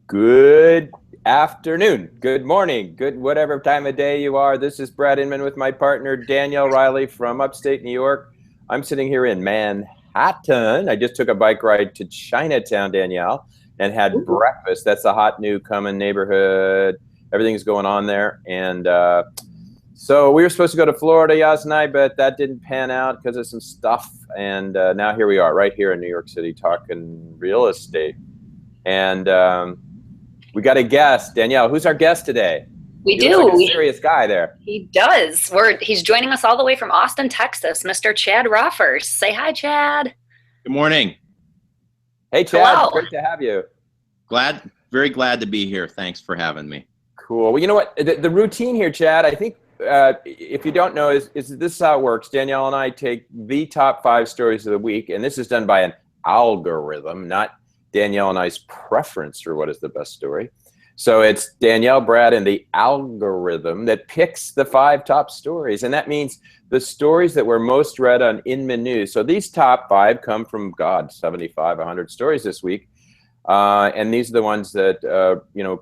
Good afternoon, good morning, good whatever time of day you are. This is Brad Inman with my partner, Danielle Riley from upstate New York. I'm sitting here in Manhattan. I just took a bike ride to Chinatown, Danielle, and had breakfast. That's the hot new coming neighborhood. Everything's going on there. And so we were supposed to go to Florida last night, but that didn't pan out because of some stuff. And now here we are right here in New York City talking real estate. And we got a guest. Danielle, who's our guest today? We He do. looks like a serious guy there. He does. He's joining us all the way from Austin, Texas, Mr. Chad Roffers. Say hi, Chad. Good morning. Hey, Chad. Hello. Great to have you. Very glad to be here. Thanks for having me. Cool. Well, you know what? The routine here, Chad, I think if you don't know, is this is how it works. Danielle and I take the top 5 stories of the week, and this is done by an algorithm, not Danielle and I's preference for what is the best story. So it's Danielle, Brad, and the algorithm that picks the 5 top stories. And that means the stories that were most read on Inman News. So these top 5 come from, 75, 100 stories this week. And these are the ones that,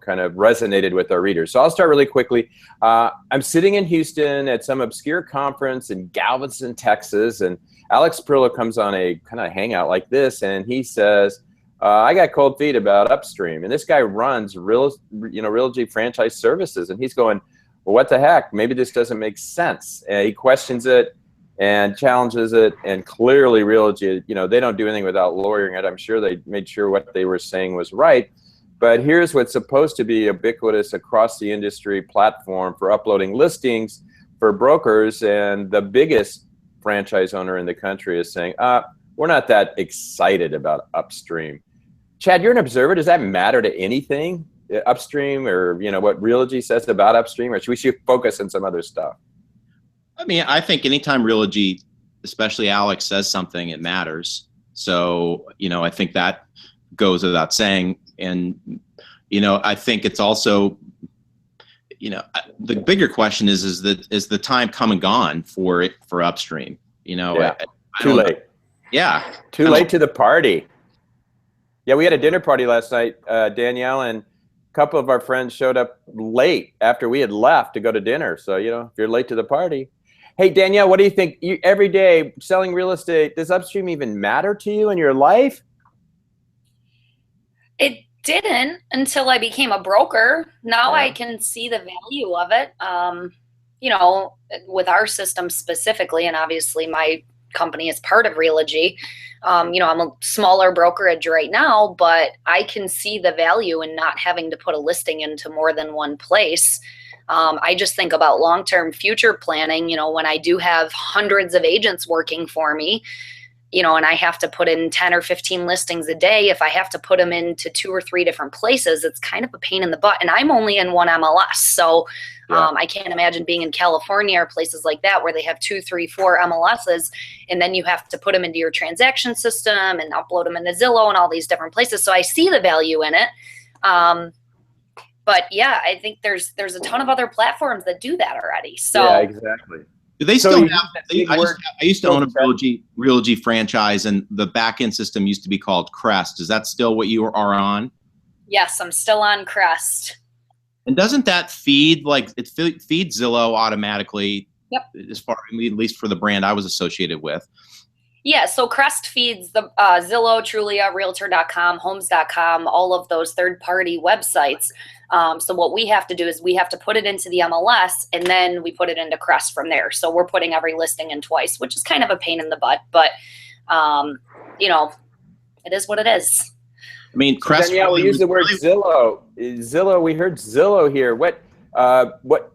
kind of resonated with our readers. So I'll start really quickly. I'm sitting in Houston at some obscure conference in Galveston, Texas. And Alex Perillo comes on a kind of hangout like this. And he says, I got cold feet about Upstream. And this guy runs Realty franchise services. And he's going, well, what the heck? Maybe this doesn't make sense. And he questions it and challenges it. And clearly Realty, they don't do anything without lawyering it. I'm sure they made sure what they were saying was right. But here's what's supposed to be ubiquitous across the industry platform for uploading listings for brokers. And the biggest franchise owner in the country is saying, we're not that excited about Upstream. Chad, you're an observer. Does that matter to anything? Upstream, or what Realty says about Upstream, or should we focus on some other stuff? I mean, I think anytime Realty, especially Alex, says something, it matters. So, I think that goes without saying. And, I think it's also, the bigger question is the time come and gone for Upstream? Yeah. Too late. Yeah. Too late to the party. Yeah, we had a dinner party last night, Danielle, and a couple of our friends showed up late after we had left to go to dinner. So, if you're late to the party. Hey, Danielle, what do you think? Every day selling real estate, does Upstream even matter to you in your life? It didn't until I became a broker. Now Yeah. I can see the value of it. With our system specifically, and obviously my company is part of Realty. I'm a smaller brokerage right now, but I can see the value in not having to put a listing into more than one place. I just think about long-term future planning, when I do have hundreds of agents working for me, and I have to put in 10 or 15 listings a day. If I have to put them into 2 or 3 different places, it's kind of a pain in the butt. And I'm only in one MLS. So I can't imagine being in California or places like that where they have 2, 3, 4 MLSs. And then you have to put them into your transaction system and upload them into Zillow and all these different places. So I see the value in it. But yeah, I think there's a ton of other platforms that do that already. So yeah, exactly. Do they still have? I used to own a Realty franchise, and the back-end system used to be called Crest. Is that still what you are on? Yes, I'm still on Crest. And doesn't that feed feeds Zillow automatically? Yep. At least for the brand I was associated with. Yeah, so Crest feeds the Zillow, Trulia, Realtor.com, Homes.com, all of those third-party websites. So what we have to do is we have to put it into the MLS, and then we put it into Crest from there. So we're putting every listing in twice, which is kind of a pain in the butt, but it is what it is. I mean, Crest. Danielle, we use the word Zillow. Zillow. We heard Zillow here. What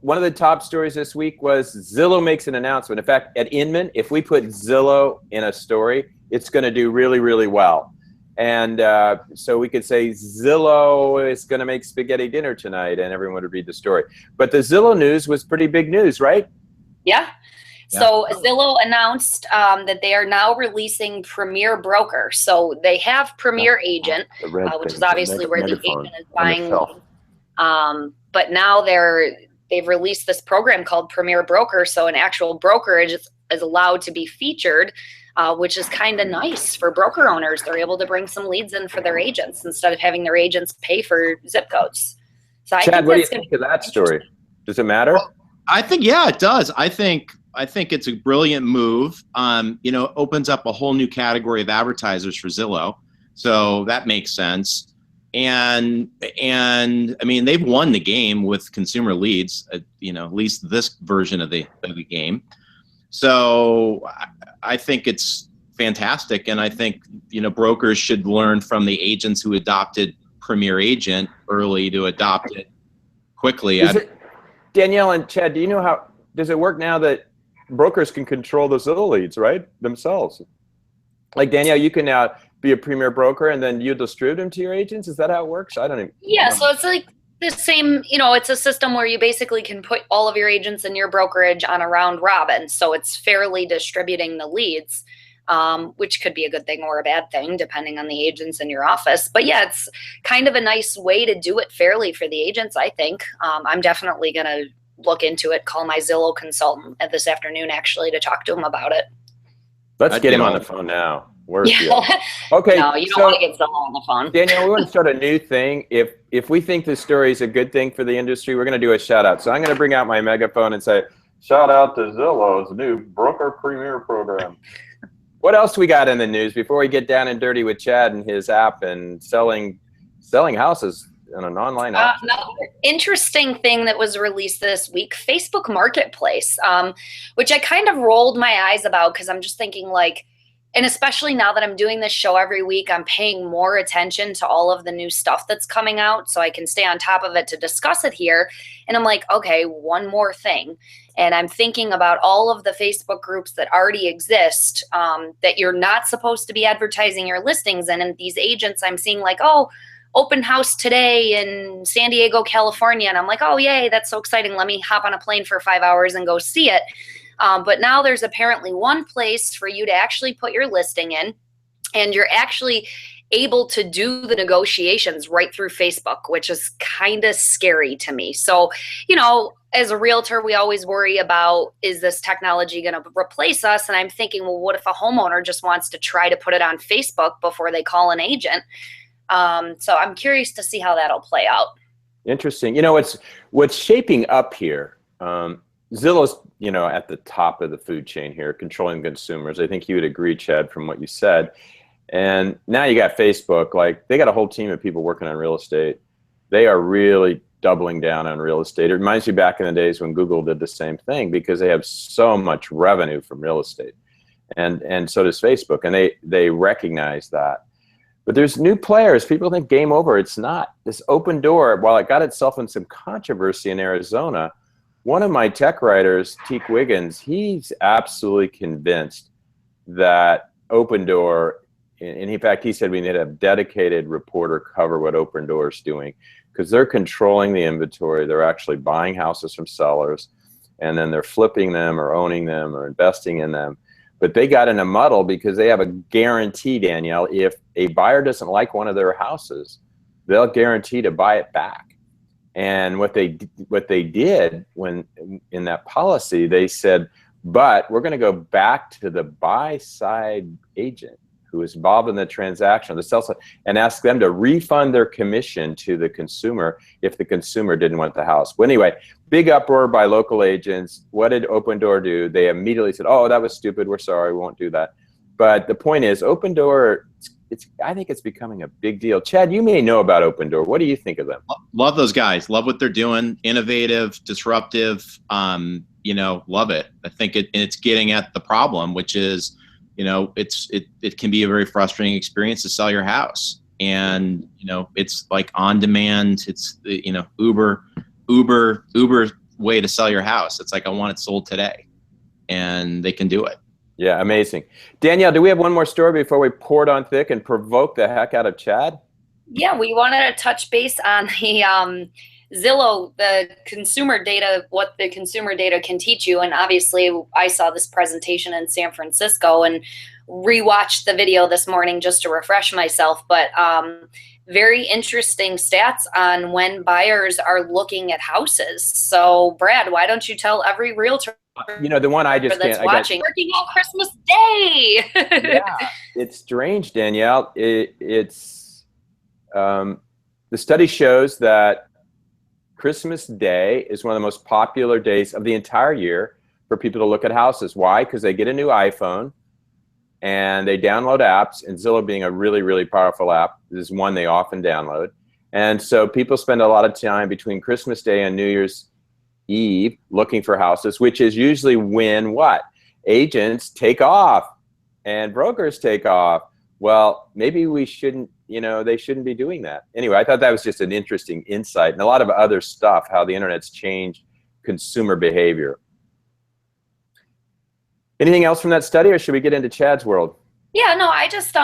one of the top stories this week was Zillow makes an announcement. In fact, at Inman, if we put Zillow in a story, it's going to do really, really well. And so we could say Zillow is going to make spaghetti dinner tonight, and everyone would read the story. But the Zillow news was pretty big news, right? Yeah. So Zillow announced that they are now releasing Premier Broker. So they have Premier Agent, which is obviously where the agent is buying. But now they've released this program called Premier Broker. So an actual brokerage is allowed to be featured, which is kind of nice for broker owners. They're able to bring some leads in for their agents instead of having their agents pay for zip codes. So I Chad, think what do you that's think of that story? Does it matter? Well, I think, yeah, it does. I think it's a brilliant move. Opens up a whole new category of advertisers for Zillow. So that makes sense. And I mean, they've won the game with consumer leads, at least this version of the game. So I think it's fantastic. And I think, brokers should learn from the agents who adopted Premier Agent early to adopt it quickly. Danielle and Chad, do you know how, does it work now that brokers can control the Zillow leads, right, themselves? Like Danielle, you can now be a Premier broker and then you distribute them to your agents? Is that how it works? I don't even. Yeah, so it's like the same, it's a system where you basically can put all of your agents in your brokerage on a round robin. So it's fairly distributing the leads, which could be a good thing or a bad thing, depending on the agents in your office. But yeah, it's kind of a nice way to do it fairly for the agents, I think. I'm definitely going to look into it, call my Zillow consultant this afternoon, actually, to talk to him about it. Let's get him on the phone now. Where's he? Okay. No, you don't want to get Zillow on the phone. Danielle, we want to start a new thing. If we think this story is a good thing for the industry, we're going to do a shout out. So I'm going to bring out my megaphone and say, shout out to Zillow's new Broker Premier program. What else we got in the news before we get down and dirty with Chad and his app and selling houses in an online app? Another interesting thing that was released this week, Facebook Marketplace, which I kind of rolled my eyes about because I'm just thinking like, and especially now that I'm doing this show every week, I'm paying more attention to all of the new stuff that's coming out so I can stay on top of it to discuss it here. And I'm like, okay, one more thing. And I'm thinking about all of the Facebook groups that already exist that you're not supposed to be advertising your listings in. And these agents I'm seeing like, oh, open house today in San Diego, California. And I'm like, oh, yay, that's so exciting. Let me hop on a plane for 5 hours and go see it. But now there's apparently one place for you to actually put your listing in, and you're actually able to do the negotiations right through Facebook, which is kind of scary to me. So, as a realtor, we always worry about, is this technology going to replace us? And I'm thinking, well, what if a homeowner just wants to try to put it on Facebook before they call an agent? So I'm curious to see how that'll play out. Interesting. What's shaping up here, Zillow's, at the top of the food chain here, controlling consumers. I think you would agree, Chad, from what you said. And now you got Facebook, like they got a whole team of people working on real estate. They are really doubling down on real estate. It reminds me back in the days when Google did the same thing because they have so much revenue from real estate. And so does Facebook, and they recognize that. But there's new players. People think game over. It's not. This Open Door, while it got itself in some controversy in Arizona, one of my tech writers, Teak Wiggins, he's absolutely convinced that Open Door, and in fact, he said we need a dedicated reporter cover what Open Door is doing because they're controlling the inventory. They're actually buying houses from sellers, and then they're flipping them or owning them or investing in them. But they got in a muddle because they have a guarantee, Danielle, if a buyer doesn't like one of their houses, they'll guarantee to buy it back. And what they did when in that policy, they said, but we're going to go back to the buy side agent who is involved in the transaction, the sell side, and ask them to refund their commission to the consumer if the consumer didn't want the house. Well, anyway, big uproar by local agents. What did Open Door do? They immediately said, oh, that was stupid. We're sorry. We won't do that. But the point is, Open Door, I think it's becoming a big deal. Chad, you may know about Open Door. What do you think of them? Love those guys. Love what they're doing. Innovative, disruptive. Love it. I think it's getting at the problem, which is, it can be a very frustrating experience to sell your house. And, it's like on demand. It's the, Uber way to sell your house. It's like, I want it sold today, and they can do it. Yeah, amazing. Danielle, do we have one more story before we pour it on thick and provoke the heck out of Chad? Yeah, we wanted to touch base on the Zillow, the consumer data, what the consumer data can teach you. And obviously, I saw this presentation in San Francisco and rewatched the video this morning just to refresh myself. But very interesting stats on when buyers are looking at houses. So, Brad, why don't you tell every realtor The one I just that's can't. watching working on Christmas Day. Yeah, it's strange, Danielle. It's the study shows that Christmas Day is one of the most popular days of the entire year for people to look at houses. Why? Because they get a new iPhone and they download apps, and Zillow being a really, really powerful app is one they often download. And so people spend a lot of time between Christmas Day and New Year's Eve looking for houses, which is usually when what? Agents take off and brokers take off. Well, maybe we shouldn't, they shouldn't be doing that. Anyway, I thought that was just an interesting insight, and a lot of other stuff, how the internet's changed consumer behavior. Anything else from that study, or should we get into Chad's world? Yeah, no, I just,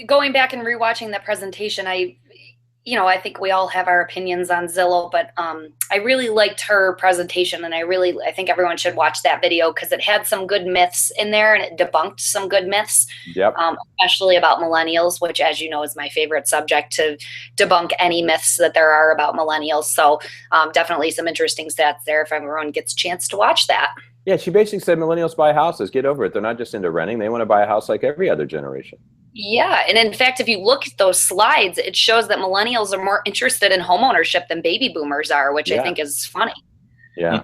going back and rewatching the presentation, I think we all have our opinions on Zillow, but I really liked her presentation, and I think everyone should watch that video because it had some good myths in there, and it debunked some good myths, Yep. Especially about millennials, which, as you know, is my favorite subject to debunk any myths that there are about millennials. So definitely some interesting stats there if everyone gets a chance to watch that. Yeah, she basically said millennials buy houses. Get over it. They're not just into renting. They want to buy a house like every other generation. Yeah, and in fact, if you look at those slides, it shows that millennials are more interested in homeownership than baby boomers are, which I think is funny. Yeah.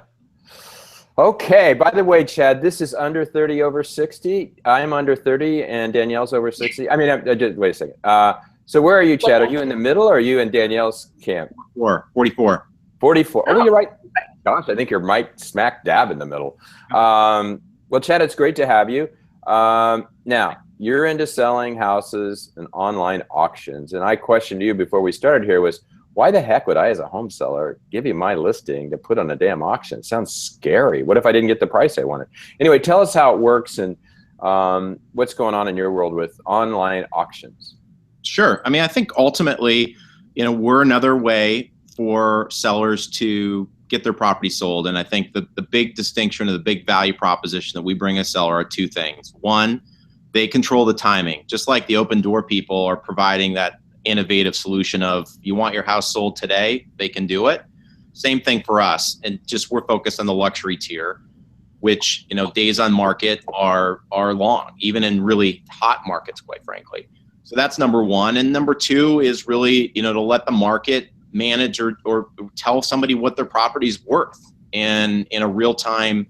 Okay, by the way, Chad, this is under 30 over 60. I'm under 30 and Danielle's over 60. I mean, wait a second. So where are you, Chad? Are you in the middle or are you in Danielle's camp? 44. 44. Oh, you're right. Gosh, I think you're right smack dab in the middle. Well, Chad, it's great to have you. Now, you're into selling houses and online auctions. And I questioned you before we started here was, why the heck would I, as a home seller, give you my listing to put on a damn auction? It sounds scary. What if I didn't get the price I wanted? Anyway, tell us how it works and what's going on in your world with online auctions. Sure. I mean, I think ultimately, we're another way for sellers to get their property sold. And I think the big distinction or the big value proposition that we bring a seller are two things. One, they control the timing, just like the open door people are providing that innovative solution of you want your house sold today, they can do it. Same thing for us. And just we're focused on the luxury tier, which, days on market are long, even in really hot markets, quite frankly. So that's number one. And number two is really, to let the market manage or tell somebody what their property's worth and in a real time,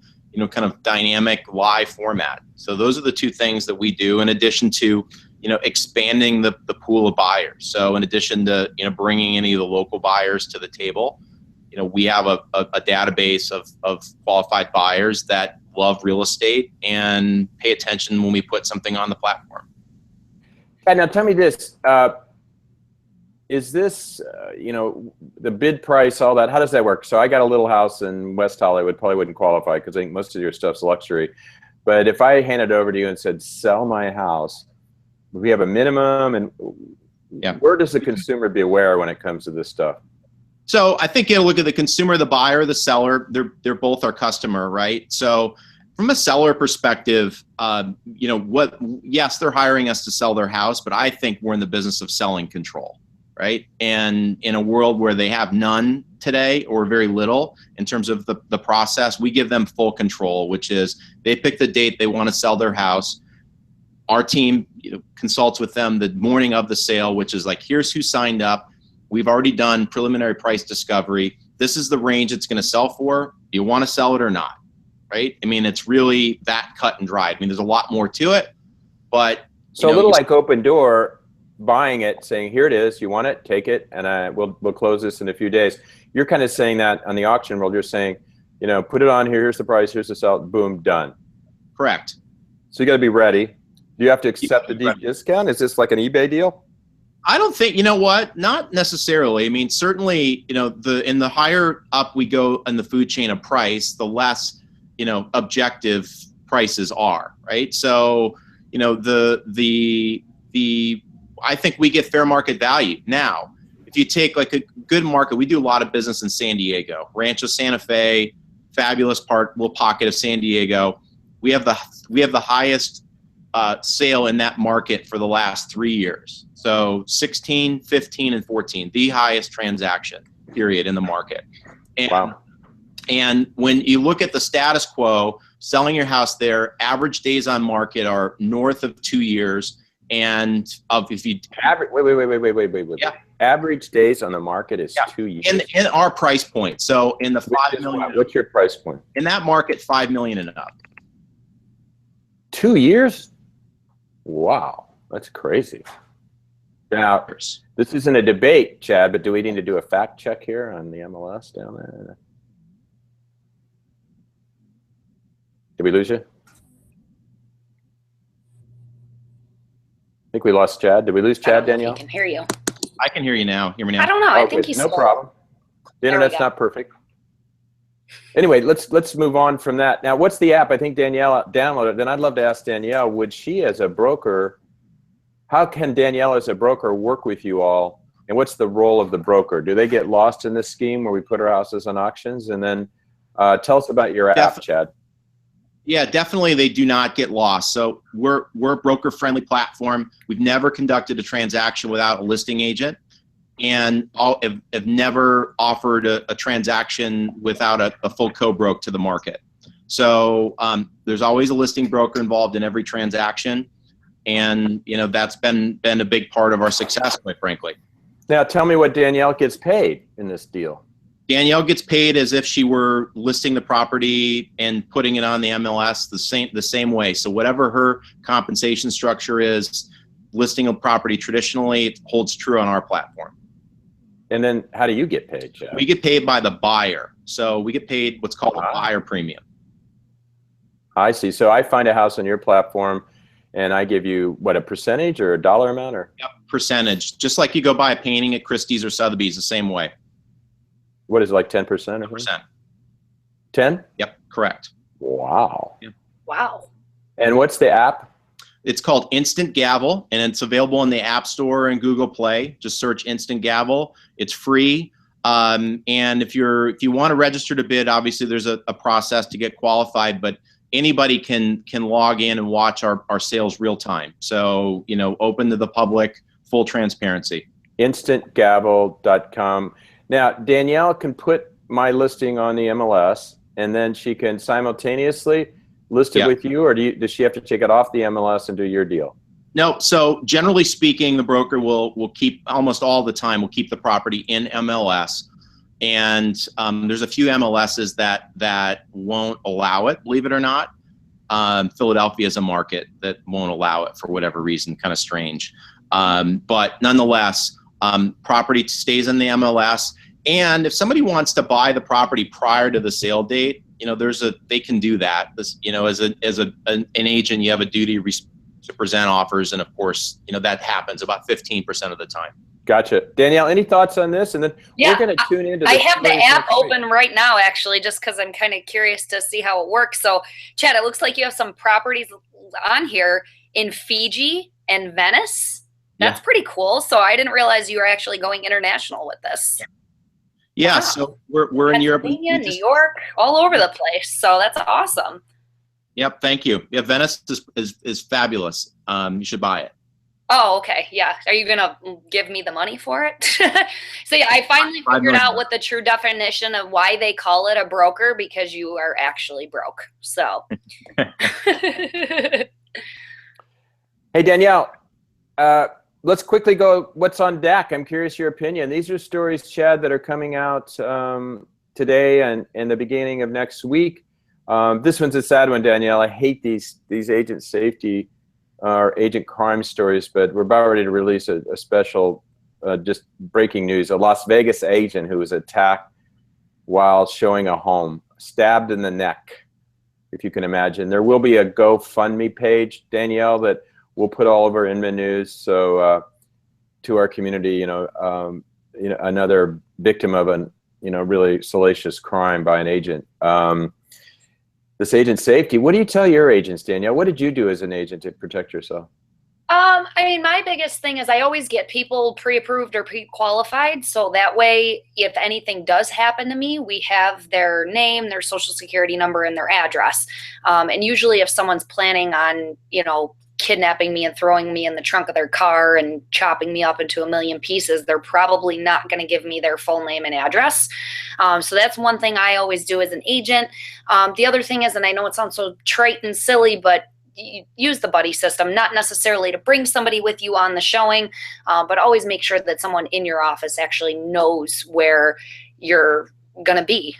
kind of dynamic live format. So those are the two things that we do in addition to, expanding the pool of buyers. So in addition to, bringing any of the local buyers to the table, we have a database of qualified buyers that love real estate and pay attention when we put something on the platform. And now tell me this, is this, the bid price, all that, how does that work? So I got a little house in West Hollywood, probably wouldn't qualify because I think most of your stuff's luxury. But if I handed over to you and said, sell my house, we have a minimum, and where does the consumer be aware when it comes to this stuff? So I think you look at the consumer, the buyer, the seller, they're both our customer, right? So from a seller perspective, yes, they're hiring us to sell their house, but I think we're in the business of selling control. Right. And in a world where they have none today or very little in terms of the process, we give them full control, which is they pick the date they want to sell their house. Our team consults with them the morning of the sale, which is like, here's who signed up. We've already done preliminary price discovery. This is the range it's going to sell for. Do you want to sell it or not? Right. I mean, it's really that cut and dry. I mean, there's a lot more to it, but. So a little like Open Door. Buying it, saying, here it is, you want it, take it, and we'll close this in a few days. You're kind of saying that on the auction world, you're saying, put it on here, here's the price, here's the sell, boom, done. Correct. So you got to be ready. Do you have to accept the deep discount? Is this like an eBay deal? I don't think, not necessarily. I mean, certainly, in the higher up we go in the food chain of price, the less, objective prices are, right? So, I think we get fair market value. Now, if you take like a good market, we do a lot of business in San Diego, Rancho Santa Fe, fabulous little pocket of San Diego. We have the highest sale in that market for the last 3 years. So 16, 15, and 14, the highest transaction period in the market. And, wow. And when you look at the status quo, selling your house there. Average days on market are north of 2 years. And if you wait. Yeah. Average days on the market is 2 years. In our price point. So in the 5 million. What's your price point? In that market, 5 million and up. 2 years? Wow, that's crazy. Now, this isn't a debate, Chad, but do we need to do a fact check here on the MLS down there? Did we lose you? I think we lost Chad. Did we lose Chad, Danielle? I can hear you. I can hear you now. Hear me now? I don't know. I think he's no problem. The internet's not perfect. Anyway, let's move on from that. Now, what's the app? I think Danielle downloaded. Then I'd love to ask Danielle, would she as a broker, how can Danielle as a broker work with you all? And what's the role of the broker? Do they get lost in this scheme where we put our houses on auctions? And then tell us about your app, Chad. Yeah, definitely they do not get lost. So we're a broker-friendly platform. We've never conducted a transaction without a listing agent, and have never offered a transaction without a full co-broke to the market. So there's always a listing broker involved in every transaction, and that's been a big part of our success, quite frankly. Now tell me what Danielle gets paid in this deal. Danielle gets paid as if she were listing the property and putting it on the MLS the same way. So whatever her compensation structure is, listing a property traditionally, it holds true on our platform. And then how do you get paid, Chad? We get paid by the buyer. So we get paid what's called a buyer premium. I see. So I find a house on your platform and I give you, what, a percentage or a dollar amount? Or? Yep, percentage. Just like you go buy a painting at Christie's or Sotheby's, the same way. What is it, like 10% or something? 10%. 10? Yep, correct. Wow. Yep. Wow. And what's the app? It's called Instant Gavel, and it's available in the App Store and Google Play. Just search Instant Gavel. It's free. And if you want to register to bid, obviously there's a process to get qualified, but anybody can log in and watch our sales real time. So, open to the public, full transparency. InstantGavel.com. Now, Danielle can put my listing on the MLS, and then she can simultaneously list it with you, or does she have to take it off the MLS and do your deal? No. So generally speaking, the broker will keep, almost all the time, will keep the property in MLS. And there's a few MLSs that won't allow it, believe it or not. Philadelphia is a market that won't allow it for whatever reason, kind of strange. But nonetheless, property stays in the MLS. And if somebody wants to buy the property prior to the sale date, they can do that. As an agent, you have a duty to present offers, and of course, that happens about 15% of the time. Gotcha. Danielle, any thoughts on this? And then we're going to tune into. I have the app open right now, actually, just because I'm kind of curious to see how it works. So, Chad, it looks like you have some properties on here in Fiji and Venice. That's pretty cool. So I didn't realize you were actually going international with this. Yeah, wow. So we're in Europe, New York, all over the place. So that's awesome. Yep, thank you. Yeah, Venice is fabulous. You should buy it. Oh, okay. Yeah. Are you gonna give me the money for it? So yeah, I finally figured out what the true definition of why they call it a broker, because you are actually broke. So. Hey Danielle. Let's quickly go what's on deck. I'm curious your opinion. These are stories, Chad, that are coming out today and in the beginning of next week. This one's a sad one, Danielle. I hate these agent safety or agent crime stories, but we're about ready to release a special, just breaking news. A Las Vegas agent who was attacked while showing a home, stabbed in the neck, if you can imagine. There will be a GoFundMe page, Danielle, that we'll put all over Inman News, so to our community, another victim of an really salacious crime by an agent. This agent safety. What do you tell your agents, Danielle? What did you do as an agent to protect yourself? I mean, my biggest thing is I always get people pre-approved or pre-qualified, so that way, if anything does happen to me, we have their name, their social security number, and their address. And usually, if someone's planning on, kidnapping me and throwing me in the trunk of their car and chopping me up into a million pieces, they're probably not going to give me their full name and address. So that's one thing I always do as an agent. The other thing is, and I know it sounds so trite and silly, but use the buddy system, not necessarily to bring somebody with you on the showing, but always make sure that someone in your office actually knows where you're going to be.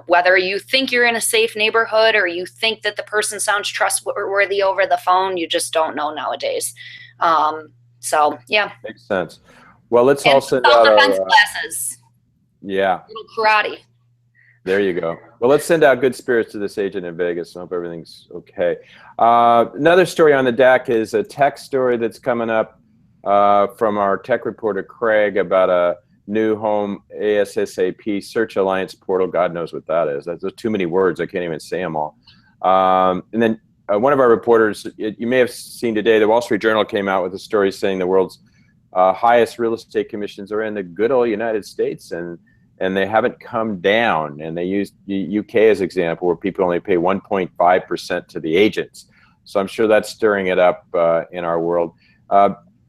Whether you think you're in a safe neighborhood or you think that the person sounds trustworthy over the phone, you just don't know nowadays. So yeah. Makes sense. Well, let's all send out self-defense classes. Yeah. Little karate. There you go. Well, let's send out good spirits to this agent in Vegas. I hope everything's okay. Another story on the deck is a tech story that's coming up from our tech reporter, Craig, about a new home ASAP search alliance portal. God knows what that is. There's too many words. I can't even say them all. And then one of our reporters, you may have seen today, the Wall Street Journal came out with a story saying the world's highest real estate commissions are in the good old United States, and they haven't come down. And they used the UK as an example, where people only pay 1.5% to the agents. So I'm sure that's stirring it up in our world.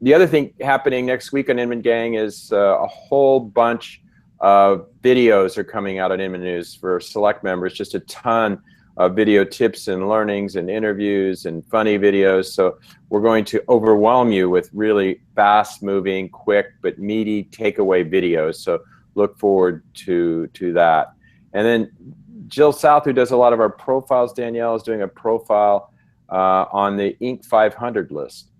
The other thing happening next week on Inman Gang is a whole bunch of videos are coming out on Inman News for select members, just a ton of video tips and learnings and interviews and funny videos. So we're going to overwhelm you with really fast moving, quick, but meaty takeaway videos. So look forward to that. And then Jill South, who does a lot of our profiles, Danielle, is doing a profile on the Inc. 500 list.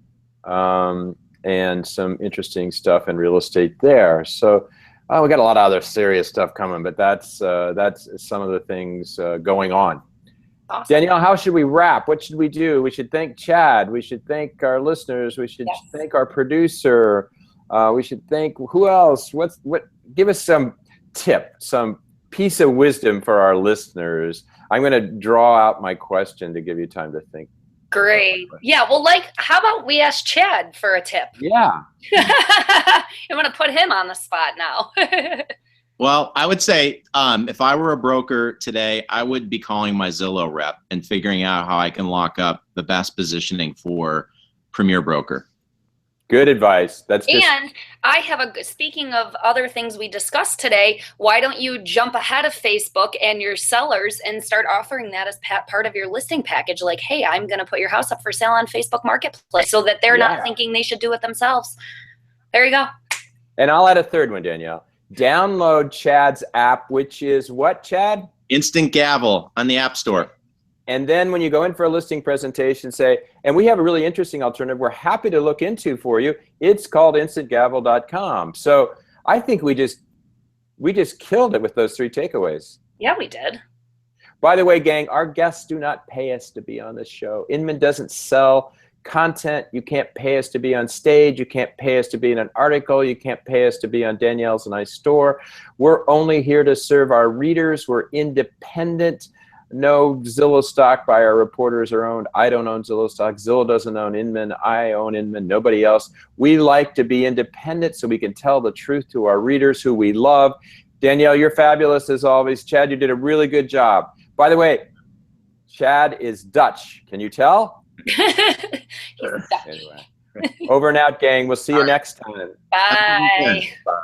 And some interesting stuff in real estate there. So we got a lot of other serious stuff coming, but that's some of the things going on. Awesome. Danielle, how should we wrap? What should we do? We should thank Chad. We should thank our listeners. We should thank our producer. We should thank who else? Give us some tip, some piece of wisdom for our listeners. I'm going to draw out my question to give you time to think. Great. Yeah. Well, how about we ask Chad for a tip? Yeah. I'm going to put him on the spot now. Well, I would say if I were a broker today, I would be calling my Zillow rep and figuring out how I can lock up the best positioning for Premier Broker. Good advice. And I have speaking of other things we discussed today, why don't you jump ahead of Facebook and your sellers and start offering that as part of your listing package? Like, hey, I'm going to put your house up for sale on Facebook Marketplace, so that they're not thinking they should do it themselves. There you go. And I'll add a third one, Danielle. Download Chad's app, which is what, Chad? Instant Gavel on the App Store. And then when you go in for a listing presentation, say, and we have a really interesting alternative we're happy to look into for you. It's called instantgavel.com. So I think we just killed it with those 3 takeaways. Yeah, we did. By the way, gang, our guests do not pay us to be on this show. Inman doesn't sell content. You can't pay us to be on stage. You can't pay us to be in an article. You can't pay us to be on Danielle's and I's store. We're only here to serve our readers. We're independent. No Zillow stock by our reporters are owned. I don't own Zillow stock. Zillow doesn't own Inman. I own Inman. Nobody else. We like to be independent so we can tell the truth to our readers who we love. Danielle, you're fabulous as always. Chad, you did a really good job. By the way, Chad is Dutch. Can you tell? Anyway, over and out, gang. We'll see you next time. Bye. Bye.